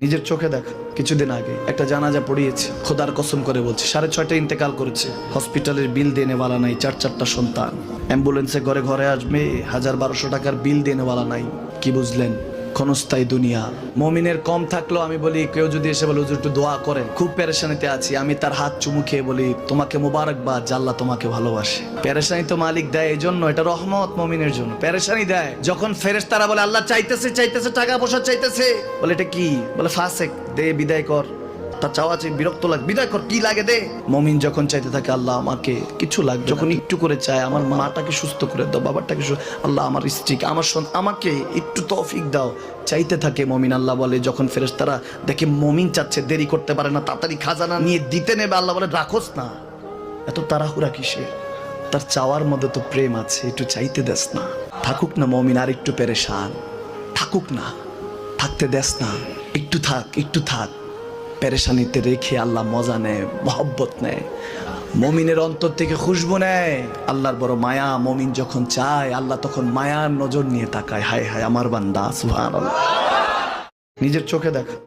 নিজের চোখে দেখা কিছুদিন আগে একটা জানাজা পড়িয়েছে, খোদার কসম করে বলছে 6:30 ইন্তেকাল করেছে। হসপিটালের বিল দেনেওয়ালা নাই, 4 সন্তান, অ্যাম্বুলেন্সে ঘরে ঘরে আসবে, 1000-1200 টাকার বিল দেনেওয়ালা নাই। কি বুঝলেন? ক্ষণস্থায়ী দুনিয়া। মমিনের কম থাকলেও আমি বলি, কেউ যদি এসে বলে হুজুর একটু দোয়া করেন, খুব পেরেশানিতে আছি, আমি তার হাত চুমু খেয়ে বলি তোমাকে মোবারকবাদ, আল্লাহ তোমাকে ভালোবাসে। পেরেশানি তো মালিক দেয়, এই জন্য এটা রহমত মমিনের জন্য। পেরেশানি দেয় যখন ফেরেশতারা বলে আল্লাহ চাইতেছে টাকা পয়সা চাইতেছে, বলে এটা কি? বলে ফাসেক, দে বিদায় কর। তার চাওয়া আছে, বিরক্ত লাগে, বিদায় কর, কি লাগে দে। মমিন যখন চাইতে থাকে আল্লাহ আমাকে কিছু লাগবে, যখন একটু করে চায় আমার মাটাকে সুস্থ করে দাও, বাবাটাকে আল্লাহ আমার স্ত্রীকে, আমার আমাকে একটু তৌফিক দাও, চাইতে থাকে মমিন। আল্লাহ বলে যখন ফেরেশতারা দেখে মমিন চাচ্ছে, দেরি করতে পারে না, তাড়াতাড়ি খাজানা নিয়ে দিতে নেবে, আল্লাহ বলে রাখোস না, এত তাড়াহুড়া কিসের? তার চাওয়ার মধ্যে তো প্রেম আছে, একটু চাইতে দেস না। থাকুক না মমিন আর একটু পেরেশান, থাকুক না, থাকতে দেস না, একটু থাক, একটু থাক। পেরেশানিতে রেখে আল্লাহ মজা নেয়, মহব্বত নেয়, মমিনের অন্তর থেকে খুশবু নেয়। আল্লাহর বড় মায়া, মমিন যখন চায় আল্লাহ তখন মায়ার নজর নিয়ে তাকায়, হায় হায় আমার বান্দা, সুবহানাল্লাহ। নিজের চোখে দেখা।